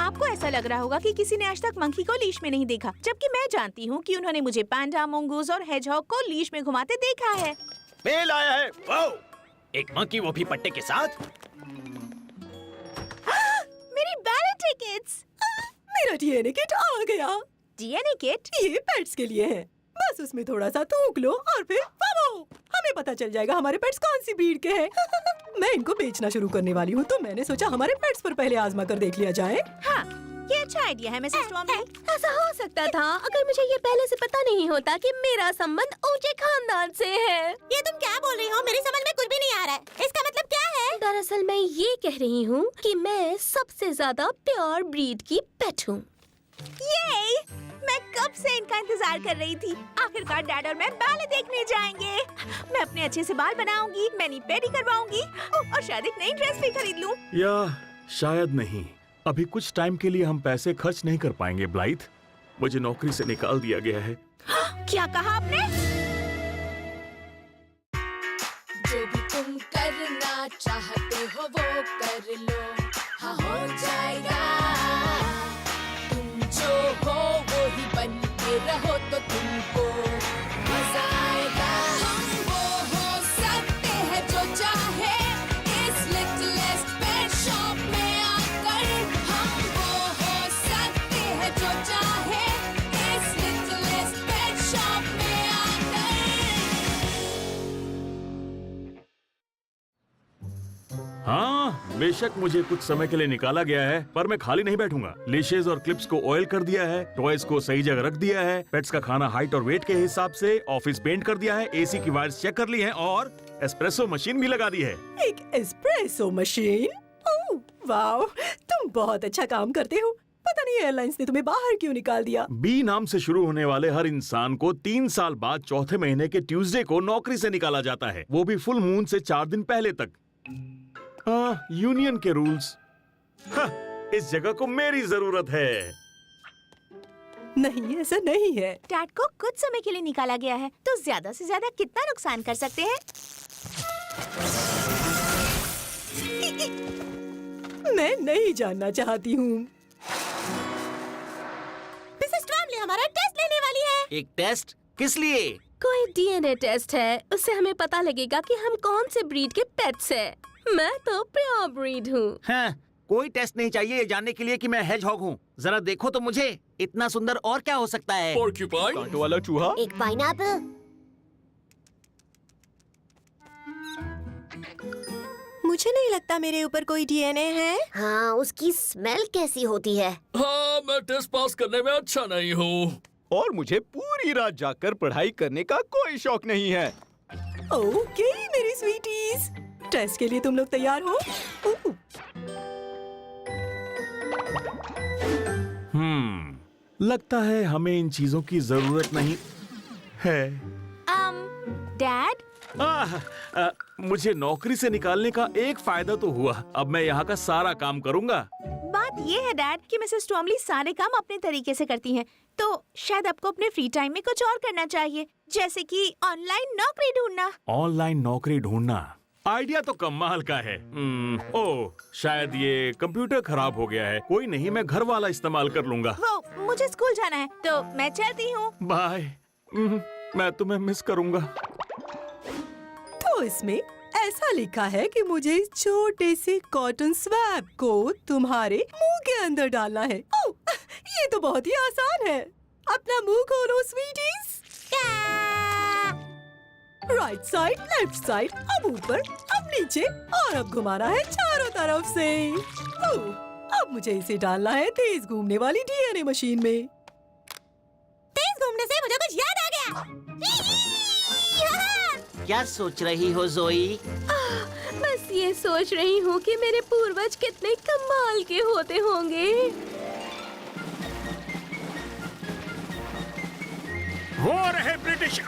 आपको ऐसा लग रहा होगा कि किसी ने आज तक मंकी को लीश में नहीं देखा, जबकि मैं जानती हूँ कि उन्होंने मुझे पांडा, मंगूज और हेजहॉग को लीश में घुमाते देखा है। मेल आया है। वाओ! एक मंकी, वो भी पट्टे के साथ। मेरी बैले टिकट्स। मेरा डीएनए किट आ गया। DNA kit? ये पेट्स के लिए है। बस उसमें थोड़ा सा थूक लो और फिर वाओ! हमें पता चल जाएगा हमारे पेट्स कौन सी ब्रीड के हैं। मैं इनको बेचना शुरू करने वाली हूँ, तो मैंने सोचा हमारे पेट्स पर पहले आजमा कर देख लिया जाए। हाँ, ये अच्छा आइडिया है मिसेस टॉमली। ऐसा हो सकता था अगर मुझे ये पहले से पता नहीं होता कि मेरा संबंध ऊंचे खानदान से है। ये तुम क्या बोल रही हो? मेरी समझ में कुछ भी नहीं आ रहा है। इसका मतलब क्या है? दरअसल मैं ये कह रही हूँ कि मैं सबसे ज्यादा प्योर ब्रीड की पेट हूँ। ये मैं कब से इनका इंतजार कर रही थी। आखिरकार डैड और मैं बैले देखने जाएंगे। मैं अपने अच्छे से बाल बनाऊंगी, मैनी पेडी करवाऊंगी और शायद एक नई ड्रेस भी खरीद लूं। या शायद नहीं, अभी कुछ टाइम के लिए हम पैसे खर्च नहीं कर पाएंगे ब्लाइथ। मुझे नौकरी से निकाल दिया गया है। क्या कहा आपने? जो भी तुम करना चाहते हो वो कर लो, हाँ हो जाएगा। तुम जो हो वो ही बन के रहो तो तुमको मजा आएगा। हम वो हो सकते हैं जो चाहे इस लिटिलेस्ट पेट शॉप में आकर। हम वो हो सकते हैं जो चाहे इस लिटिलेस्ट पेट शॉप में आकर। हाँ, बेशक मुझे कुछ समय के लिए निकाला गया है, पर मैं खाली नहीं बैठूंगा। लीशेज और क्लिप्स को ऑयल कर दिया है, टॉयज को सही जगह रख दिया है, पेट्स का खाना हाइट और वेट के हिसाब से, ऑफिस पेंट कर दिया है, एसी की वायर्स चेक कर ली हैं और एस्प्रेसो मशीन भी लगा दी है। एक एस्प्रेसो मशीन? ओह वाओ, तुम बहुत अच्छा काम करते हो। पता नहीं एयरलाइंस ने तुम्हें बाहर क्यों निकाल दिया। बी नाम से शुरू होने वाले हर इंसान को 3 साल बाद चौथे महीने के ट्यूसडे को नौकरी से निकाला जाता है, वो भी फुल मून से 4 दिन पहले तक। यूनियन के रूल्स। इस जगह को मेरी जरूरत है। नहीं, ऐसा नहीं है। डैड को कुछ समय के लिए निकाला गया है, तो ज्यादा से ज्यादा कितना नुकसान कर सकते हैं? मैं नहीं जानना चाहती हूँ। मिसेस टॉमली हमारा टेस्ट लेने वाली है। एक टेस्ट? किस लिए? कोई डीएनए टेस्ट है, उससे हमें पता लगेगा कि हम कौन से ब्रीड के पेट्स हैं। मैं तो प्योर ब्रीड हूँ। हाँ, कोई टेस्ट नहीं चाहिए ये जानने के लिए कि मैं हेजहॉग हूँ। जरा देखो तो मुझे, इतना सुंदर और क्या हो सकता है? पोर्क्यूपाइन, कांटों वाला चूहा। एक पाइनएप्पल। मुझे नहीं लगता मेरे ऊपर कोई डीएनए है। हाँ, उसकी स्मेल कैसी होती है? हाँ, मैं टेस्ट पास करने में अच्छा नहीं हूँ। और मुझे पूरी रात जाकर पढ़ाई करने का कोई शौक नहीं है। ओके मेरी स्वीटीज, टेस्ट के लिए तुम लोग तैयार हो? लगता है हमें इन चीजों की जरूरत नहीं है। डैड, मुझे नौकरी से निकालने का एक फायदा तो हुआ, अब मैं यहाँ का सारा काम करूँगा। बात ये है डैड कि मिसेस टॉमली सारे काम अपने तरीके से करती हैं, तो शायद आपको अपने फ्री टाइम में कुछ और करना चाहिए, जैसे कि ऑनलाइन नौकरी ढूंढना। ऑनलाइन नौकरी ढूंढना आइडिया तो कमाल का है। ओह, शायद ये कंप्यूटर खराब हो गया है। कोई नहीं, मैं घर वाला इस्तेमाल कर लूंगा। वो मुझे स्कूल जाना है, तो मैं चलती हूँ। बाय। मैं तुम्हें मिस करूंगा। तो इसमें ऐसा लिखा है कि मुझे इस छोटे से कॉटन स्वैब को तुम्हारे मुंह के अंदर डालना है। ओह, ये तो बहुत ही आसान है। अपना मुंह खोलो स्वीटीज। राइट साइड, लेफ्ट साइड, अब ऊपर, अब नीचे और अब घुमाना है चारों तरफ से। ओह, अब मुझे इसे डालना है तेज घूमने वाली डीएनए मशीन में। तेज घूमने से मुझे कुछ याद आ गया। क्या सोच रही हो जोई? बस ये सोच रही हूँ कि मेरे पूर्वज कितने कमाल के होते होंगे। वो रहे ब्रिटिश।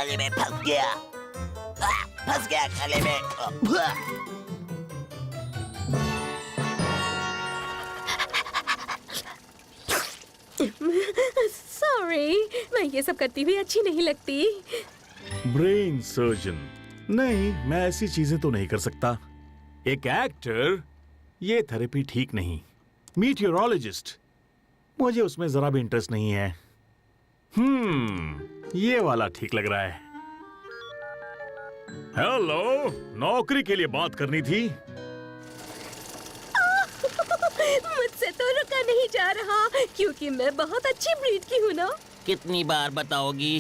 गले में फंस गया, फंस गया गले में। सॉरी, मैं ये सब करती हुई अच्छी नहीं लगती। ब्रेन सर्जन नहीं, मैं ऐसी चीजें तो नहीं कर सकता। एक एक्टर, ये थेरेपी ठीक नहीं। मीटियोरोलॉजिस्ट, मुझे उसमें जरा भी इंटरेस्ट नहीं है। ये वाला ठीक लग रहा है। हेलो, नौकरी के लिए बात करनी थी। मुझसे तो रुका नहीं जा रहा, क्योंकि मैं बहुत अच्छी ब्रीड की हूँ ना। कितनी बार बताओगी?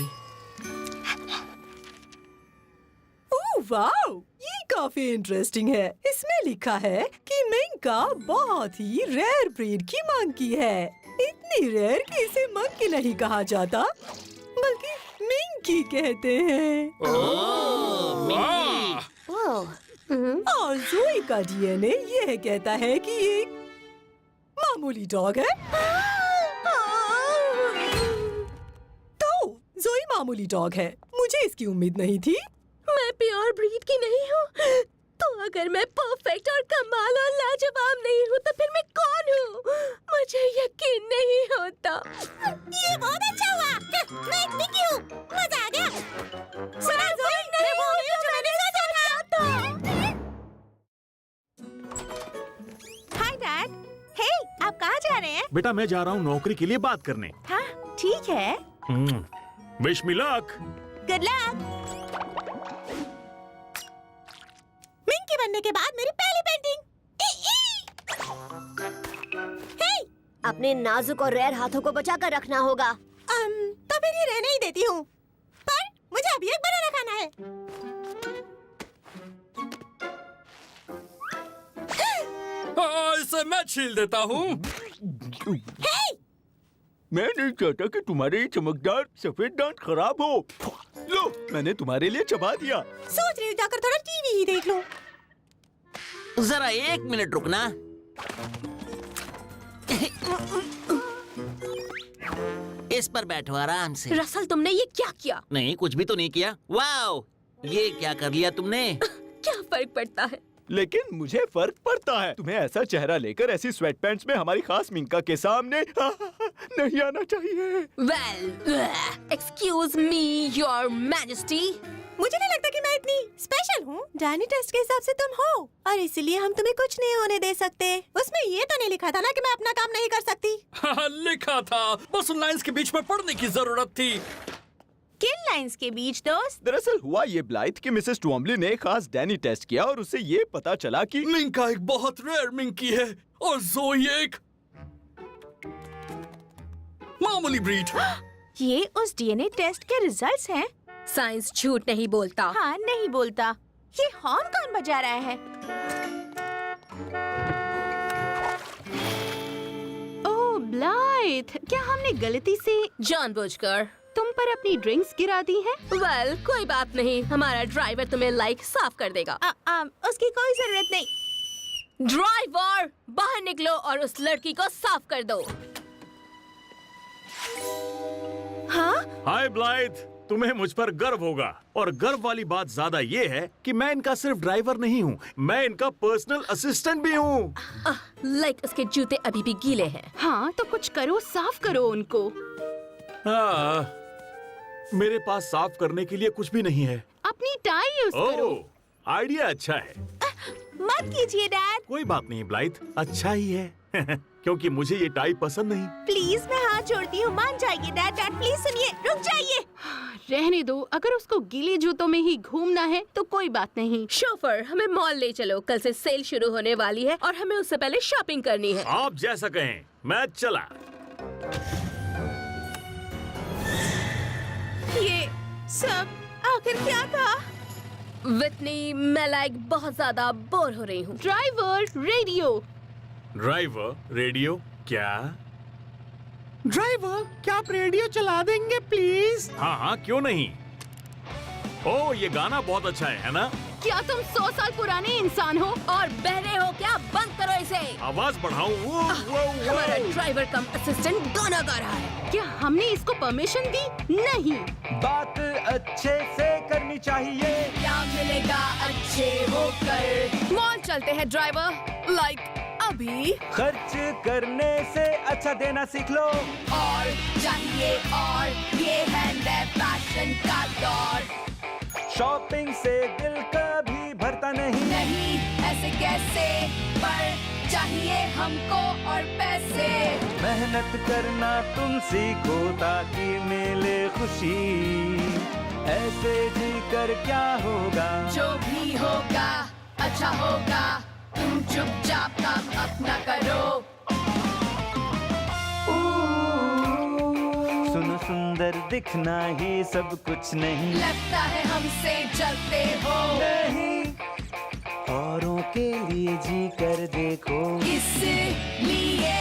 ओह वाओ, ये काफी इंटरेस्टिंग है। इसमें लिखा है कि मिंका बहुत ही रेयर ब्रीड की मंकी है। इतनी रेयर कि इसे मंकी नहीं कहा जाता, बल्कि मिंकी कहते हैं। और जोई का डीएनए यह कहता है कि ये एक मामूली डॉग है। तो जोई मामूली डॉग है, मुझे इसकी उम्मीद नहीं थी। मैं प्योर ब्रीड की नहीं हूँ, तो अगर मैं परफेक्ट और कमाल और लाजवाब नहीं हूँ तो फिर मैं कौन हूँ? मुझे यकीन नहीं होता। ये बहुत अच्छा हुआ। मैं एक मिकी हूँ। मजा आ गया। सुना जोई, मैं वो नहीं हूँ जो मैंने सोचा था। Hi dad. हे, आप कहाँ जा रहे हैं? बेटा मैं जा रहा हूँ नौकरी के लिए बात करने। हाँ, ठीक है। Wish me luck. Good luck. मिंकी बनने के बाद मेरी पहली पेंटिंग। हे, अपने नाजुक और रेयर हाथों को बचा कर रखना होगा। तो फिर ये रहने ही देती हूँ। पर मुझे अभी एक बनाना खाना है। हाँ, इसे मैं छील देता हूँ। मैं नहीं चाहता कि तुम्हारे ये चमकदार सफेद दांत खराब हो। लो, मैंने तुम्हारे लिए चबा दिया। सोच रही हूँ जाकर थोड़ा टीवी ही देख लूँ। जरा 1 मिनट रुकना। इस पर बैठो आराम से। रसल, तुमने ये क्या किया? नहीं, कुछ भी तो नहीं किया। वाओ, ये क्या कर लिया तुमने? क्या फर्क पड़ता है? लेकिन मुझे फर्क पड़ता है। तुम्हें ऐसा चेहरा लेकर ऐसी स्वेटपैंट्स में हमारी खास मिंका के सामने नहीं आना चाहिए। Well, excuse me your majesty. मुझे नहीं लगता कि मैं इतनी स्पेशल हूँ। डैनी टेस्ट के हिसाब से तुम हो, और इसलिए हम तुम्हें कुछ नहीं होने दे सकते। उसमें ये तो नहीं लिखा था ना कि मैं अपना काम नहीं कर सकती। हाँ, लिखा था, बस उन लाइंस के बीच में पढ़ने की जरूरत थी। किन लाइंस के बीच दोस्त? दरअसल हुआ ये ब्लाइथ कि मिसेस टॉम्बली ने खास डैनी टेस्ट किया और उसे ये पता चला कि मिंका एक बहुत रेयर मिंकी है और जोई एक मामूली ब्रीड। ये उस डीएनए टेस्ट के रिजल्ट्स हैं। साइंस झूठ नहीं बोलता। हाँ, नहीं बोलता। ये हॉर्न कौन बजा रहा है? ओह ब्लाइथ, क्या हमने गलती से जानबूझकर तुम पर अपनी ड्रिंक्स गिरा दी है? वेल, कोई बात नहीं, हमारा ड्राइवर तुम्हें साफ कर देगा। उसकी कोई जरूरत नहीं। ड्राइवर, बाहर निकलो और उस लड़की को साफ कर दो। हाँ? हाय ब्लाइथ, तुम्हें मुझ पर गर्व होगा। और गर्व वाली बात ज्यादा ये है कि मैं इनका सिर्फ ड्राइवर नहीं हूँ, मैं इनका पर्सनल असिस्टेंट भी हूँ। लाइक उसके जूते अभी भी गीले हैं। हाँ, तो कुछ करो, साफ करो उनको। हाँ, मेरे पास साफ करने के लिए कुछ भी नहीं है। अपनी टाई यूज करो। ओह, आइडिया अच्छा है। मत कीजिए डैड। कोई बात नहीं ब्लाइथ, अच्छा ही है क्योंकि मुझे ये टाई पसंद नहीं। प्लीज, मैं हाथ जोड़ती हूँ, मान जाइए डैड। डैड प्लीज सुनिए, रुक जाइए। रहने दो, अगर उसको गीले जूतों में ही घूमना है तो कोई बात नहीं। शोफर, हमें मॉल ले चलो, कल से सेल शुरू होने वाली है और हमें उससे पहले शॉपिंग करनी है। आप जैसा कहें, मैं चला। ये सब आखिर क्या था? विटनी, मैं बहुत ज्यादा बोर हो रही हूँ। Driver, radio. ड्राइवर, रेडियो क्या? ड्राइवर, क्या आप रेडियो चला देंगे प्लीज? हाँ हाँ, क्यों नहीं। ओह, ये गाना बहुत अच्छा है ना? क्या तुम 100 साल पुराने इंसान हो? और बहरे हो क्या? बंद करो इसे। आवाज बढ़ाऊं? वो हमारा ड्राइवर कम असिस्टेंट गाना गा रहा है। क्या हमने इसको परमिशन दी? नहीं। बात अच्छे से करनी चाहिए। क्या मिलेगा अच्छे होकर? मॉल चलते हैं ड्राइवर। लाइक अभी। खर्च करने से अच्छा देना सीख लो। और चाहिए और ये है नए फैशन का दौर। शॉपिंग से दिल कभी भरता नहीं। नहीं ऐसे कैसे, पर चाहिए हमको और पैसे। मेहनत करना तुम सीखो ताकि मिले खुशी। ऐसे जी कर क्या होगा? जो भी होगा अच्छा होगा। तुम चुपचाप काम अपना करो। सुनो सुंदर दिखना ही सब कुछ नहीं। लगता है हमसे जलते हो। नहीं, औरों के लिए जी कर देखो। इसलिए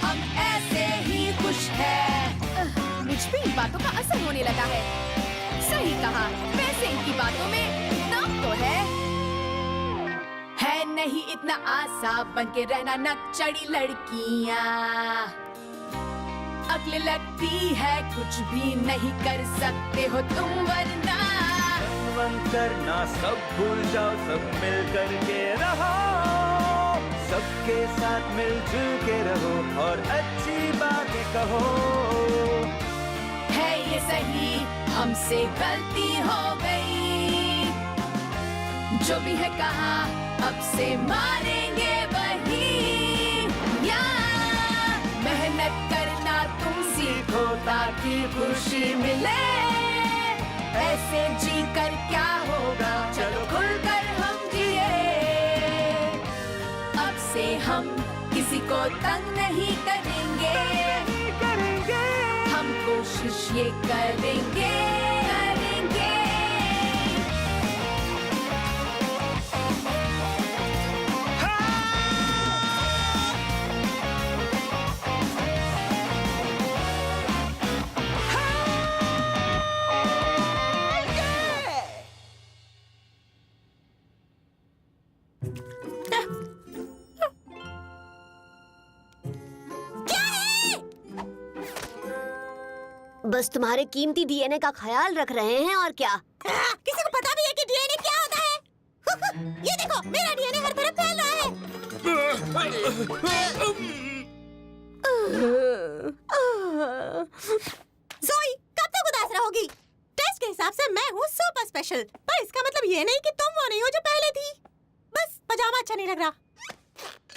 हम ऐसे ही खुश हैं। मुझ पे इन बातों का असर होने लगा है। सही कहा, वैसे इनकी बातों में दम तो है नहीं इतना आसान बन के रहना नकचड़ी लड़कियाँ। अक्ल लगती है कुछ भी नहीं कर सकते हो तुम वरना। वन करना सब भूल जाओ, सब मिल कर के रहो। सबके साथ मिलजुल के रहो और अच्छी बातें कहो। है ये सही, हमसे गलती हो गई। जो भी है कहा अब से मारेंगे वही। या मेहनत करना तुम सीखो ताकि खुशी मिले। ऐसे जी कर क्या होगा, चलो खुलकर हम जिए। अब से हम किसी को तंग नहीं करेंगे। हम कोशिश ये करेंगे। बस तुम्हारे कीमती डीएनए का ख्याल रख रहे हैं और क्या। किसी को पता भी है कि डीएनए क्या होता है? ये देखो, मेरा डीएनए हर तरफ फैल रहा है। ज़ोई, कब तक उदास रहोगी? टेस्ट के हिसाब से मैं हूँ सुपर स्पेशल, पर इसका मतलब ये नहीं कि तुम वो नहीं हो जो पहले थी। बस पजामा अच्छा नहीं लग रहा।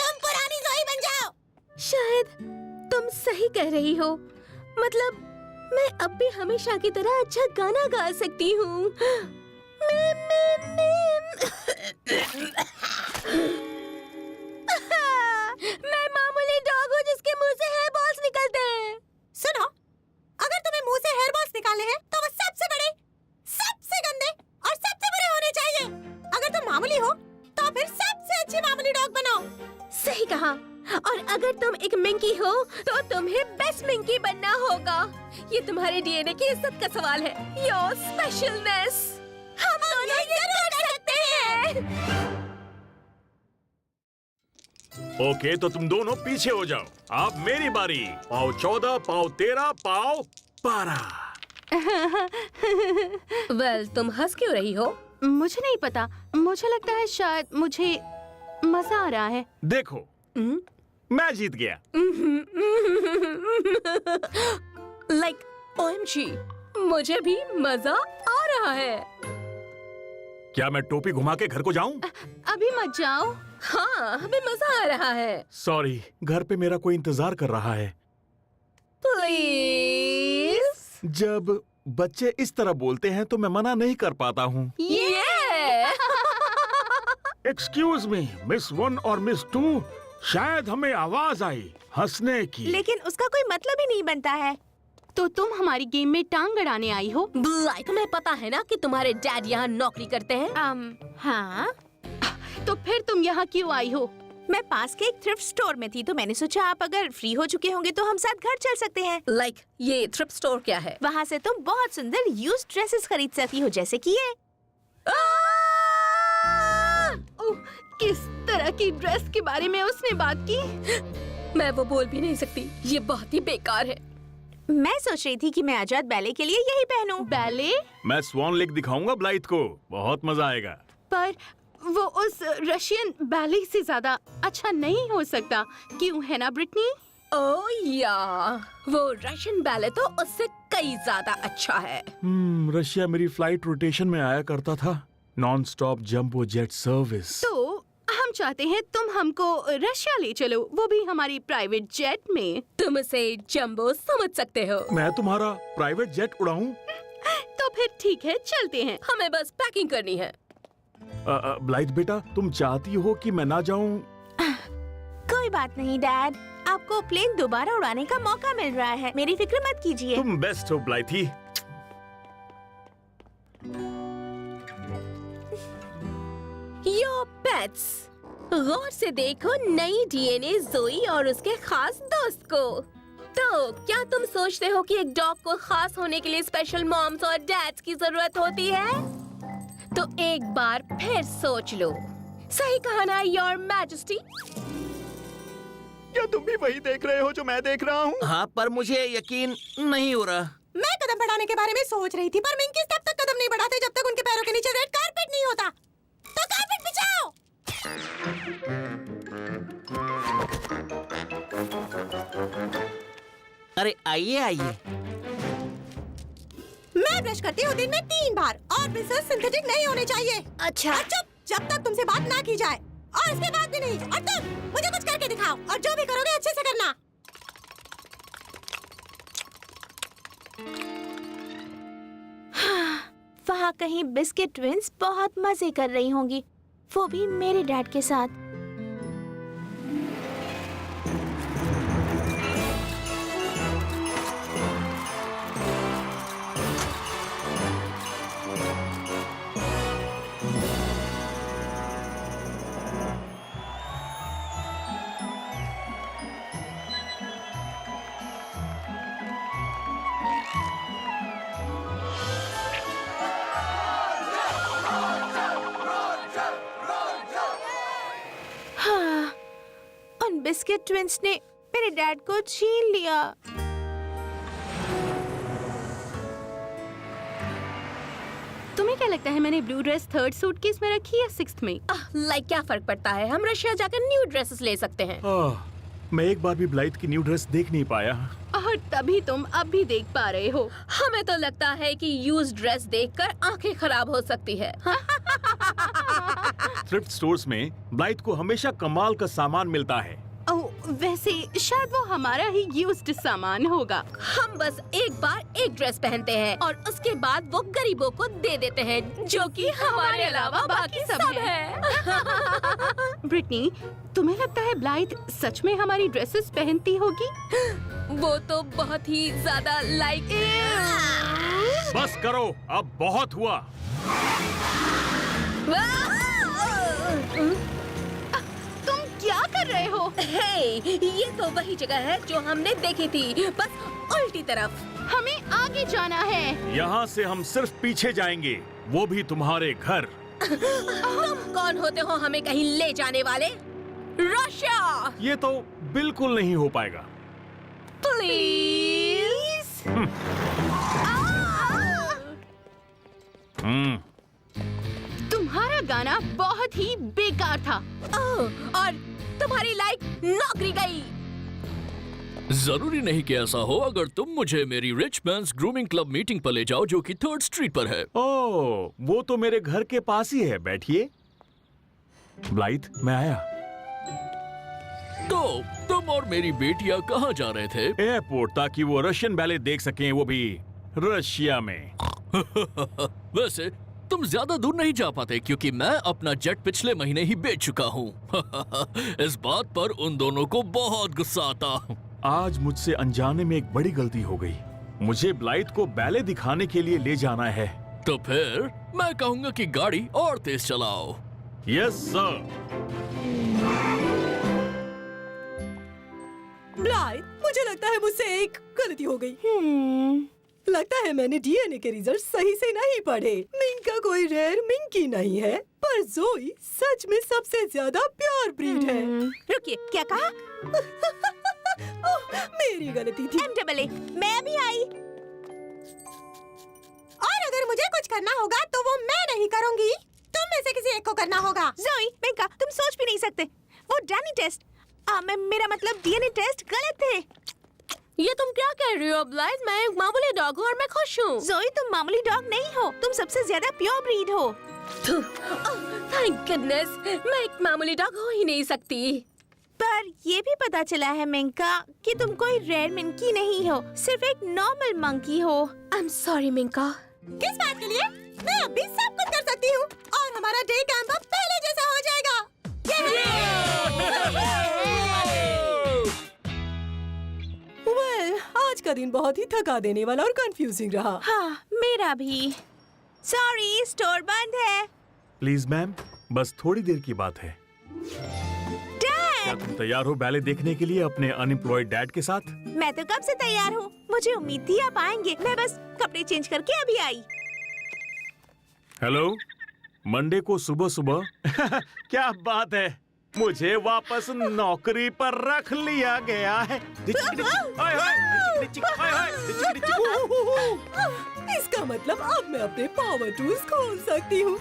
तुम पुरानी ज़ोई बन जाओ। शायद तुम सही कह रही हो। मतलब मैं अब भी हमेशा की तरह अच्छा गाना गा सकती हूँ। मैं मामूली डॉग हूँ जिसके मुंह से हेयर बॉल्स निकलते हैं। सुनो, अगर तुम्हें मुंह से हेयर बॉल्स निकालने हैं तो वो सबसे बड़े, सबसे गंदे और सबसे बुरे होने चाहिए। अगर तुम मामूली हो तो फिर सबसे अच्छी मामूली डॉग बनो। सही कहा। और अगर तुम एक मिंकी हो तो तुम्हें बेस्ट मिंकी बनना होगा। ये तुम्हारे डीएनए की इज्जत का सवाल है। योर स्पेशलनेस। हम दोनों ये कर सकते हैं। ओके, तो तुम दोनों पीछे हो जाओ। अब मेरी बारी। पाव 14, पाव 13, पाव 12। वेल, तुम हंस क्यों रही हो? मुझे नहीं पता। मुझे लगता है शायद मुझे मजा आ रहा है। देखो, मैं जीत गया। लाइक OMG, मुझे भी मजा आ रहा है। क्या मैं टोपी घुमा के घर को जाऊं? अभी मत जाओ। हाँ, हमें मजा आ रहा है। सॉरी, घर पे मेरा कोई इंतजार कर रहा है। प्लीज। जब बच्चे इस तरह बोलते हैं तो मैं मना नहीं कर पाता हूँ। एक्सक्यूज मी, मिस 1 और मिस 2, शायद हमें आवाज आई हंसने की। लेकिन उसका कोई मतलब ही नहीं बनता है। तो तुम हमारी गेम में टांग अड़ाने आई हो? तुम्हें पता है ना कि तुम्हारे डैड यहाँ नौकरी करते हैं। हाँ। तो फिर तुम यहाँ क्यों आई हो? मैं पास के एक थ्रिफ्ट स्टोर में थी तो मैंने सोचा आप अगर फ्री हो चुके होंगे तो हम साथ घर चल सकते हैं। लाइक ये थ्रिफ्ट स्टोर क्या है? वहाँ से तुम बहुत सुंदर यूज्ड ड्रेसेस खरीद सकती हो, जैसे कि ये। किस तरह की ड्रेस के बारे में उसने बात की? मैं वो बोल भी नहीं सकती, ये बहुत ही बेकार है। मैं सोच रही थी कि मैं आजाद बैले के लिए यही पहनूं। बैले? मैं स्वान लेक दिखाऊंगा ब्लाइथ को, बहुत मजा आएगा। पर वो उस रशियन बैले से ज्यादा अच्छा नहीं हो सकता, क्यों है ना ब्रिटनी? ओह या, वो रशियन बैले तो उससे कई ज्यादा अच्छा है। रशिया मेरी फ्लाइट रोटेशन में आया करता था, non stop jumbo jet service. तो हम चाहते हैं तुम हमको रशिया ले चलो, वो भी हमारी प्राइवेट जेट में। तुम उसे जंबो समझ सकते हो। मैं तुम्हारा प्राइवेट जेट उड़ाऊं? तो फिर ठीक है, चलते हैं। हमें बस पैकिंग करनी है। ब्लाइथ बेटा, तुम चाहती हो कि मैं ना जाऊं? कोई बात नहीं डैड, आपको प्लेन दोबारा उड़ाने का मौका मिल रहा है, मेरी फिक्र मत कीजिए। तुम बेस्ट हो ब्लाइथी। योर पेट्स, गौर से देखो नई डीएनए जोई और उसके खास दोस्त को। तो क्या तुम सोचते हो कि एक डॉग को खास होने के लिए स्पेशल मॉम्स और डैड्स की जरूरत होती है? तो एक बार फिर सोच लो। सही कहा ना योर मैजेस्टी? क्या तुम भी वही देख रहे हो जो मैं देख रहा हूँ? हाँ, पर मुझे यकीन नहीं हो रहा। मैं कदम बढ़ाने के बारे में सोच रही थी, पर मिंकीज तब तक कदम नहीं बढ़ाते जब तक उनके पैरों के नीचे रेड कारपेट नहीं होता। तो कारपेट बिछाओ। अरे आइए आइए। मैं ब्रश करती हूँ दिन में 3 बार और ब्रिसल्स सिंथेटिक नहीं होने चाहिए। अच्छा। और चुप, जब तक तुमसे बात ना की जाए। और इसके बाद भी नहीं। और तुम मुझे कुछ करके दिखाओ, और जो भी करोगे अच्छे से करना। वहाँ कहीं बिस्किट ट्विंस बहुत मजे कर रही होंगी, वो भी मेरे डैड के साथ। बिस्किट ट्विंस ने मेरे डैड को छीन लिया। तुम्हें क्या लगता है मैंने ब्लू ड्रेस 3rd सूटकेस में रखी या 6th में? लाइक क्या फर्क पड़ता है, हम रशिया जाकर न्यू ड्रेसेस ले सकते हैं। मैं एक बार भी ब्लाइथ की न्यू ड्रेस देख नहीं पाया। और तभी तुम अब भी देख पा रहे हो। हमें तो लगता है कि यूज्ड ड्रेस देखकर आंखें खराब हो सकती है। थ्रिफ्ट स्टोर्स में ब्लाइथ को हमेशा कमाल का सामान मिलता है। ओह, वैसे शायद वो हमारा ही यूज्ड सामान होगा। हम बस एक बार एक ड्रेस पहनते हैं और उसके बाद वो गरीबों को दे देते हैं, जो कि हमारे अलावा बाकी सब है। ब्रिटनी, तुम्हें लगता है ब्लाइथ सच में हमारी ड्रेसेस पहनती होगी? वो तो बहुत ही ज्यादा लाइक। बस करो, अब बहुत हुआ। तुम क्या कर रहे हो? हे, ये तो वही जगह है जो हमने देखी थी, बस उल्टी तरफ। हमें आगे जाना है। यहाँ से हम सिर्फ पीछे जाएंगे, वो भी तुम्हारे घर। तुम कौन होते हो हमें कहीं ले जाने वाले? रशिया! ये तो बिल्कुल नहीं हो पाएगा। प्लीज। तुम्हारा गाना बहुत ही बेकार था। और तुम्हारी लाइक नौकरी गई। जरूरी नहीं कि ऐसा हो। अगर तुम मुझे मेरी rich mains grooming club meeting पर ले जाओ, जो कि 3rd स्ट्रीट पर है। ओह, वो तो मेरे घर के पास ही है। बैठिए। ब्लाइथ, मैं आया। तो तुम और मेरी बेटियां कहाँ जा रहे थे? एयरपोर्ट, ताकि वो रशियन बैले देख सकें, वो भी रशिया में। वैसे तुम ज्यादा दूर नहीं जा पाते, क्योंकि मैं अपना जेट पिछले महीने ही बेच चुका हूँ। इस बात पर उन दोनों को बहुत गुस्सा आता। आज मुझसे अनजाने में एक बड़ी गलती हो गई। मुझे ब्लाइथ को बैले दिखाने के लिए ले जाना है। तो फिर मैं कहूँगा कि गाड़ी और तेज चलाओ। Yes sir. ब्लाइथ, मुझे लगता है मुझसे एक गलती हो गई। लगता है मैंने डीएनए के रिजल्ट सही से नहीं पढ़े। मिंका कोई रेयर मिंकी नहीं है, पर जोई सच में सबसे ज्यादा प्योर ब्रीड है। रुकिए, क्या कहा? ओह, मेरी गलती थी। MAA, मैं भी आई। और अगर मुझे कुछ करना होगा तो वो मैं नहीं करूंगी, तुम में से किसी एक को करना होगा। जोई, मिंका, तुम सोच भी नहीं सकते। वो डैनी टेस्ट, मेरा मतलब डीएनए टेस्ट गलत थे। ये तुम क्या कह रही हो ब्लाइज? मैं एक मामूली डॉग हूँ और मैं खुश हूँ। जोई, तुम मामूली डॉग नहीं हो, तुम सबसे ज्यादा प्योर ब्रीड हो। थैंक गुडनेस, मैं एक मामूली डॉग हो ही नहीं सकती। पर ये भी पता चला है मिंका कि तुम कोई रेयर मिंकी नहीं हो, सिर्फ एक नॉर्मल मंकी हो। आई एम सॉरी मिंका। किस बात के लिए? मैं अब भी सब कुछ कर सकती हूँ और हमारा डे कैंप अब पहले जैसा हो जाएगा। वेल, आज का दिन बहुत ही थका देने वाला और कंफ्यूजिंग रहा। हाँ, मेरा भी। सॉरी, स्टोर बंद है। प्लीज मैम, बस थोड़ी देर की बात है। क्या तुम तैयार हो बैले देखने के लिए अपने अनएम्प्लॉयड डैड के साथ? मैं तो कब से तैयार हूँ, मुझे उम्मीद थी आप आएंगे। मैं बस कपड़े चेंज करके अभी आई। हेलो, मंडे को सुबह सुबह क्या बात है, मुझे वापस नौकरी पर रख लिया गया है। इसका मतलब अब मैं अपने पावर टूल्स खोल सकती हूँ।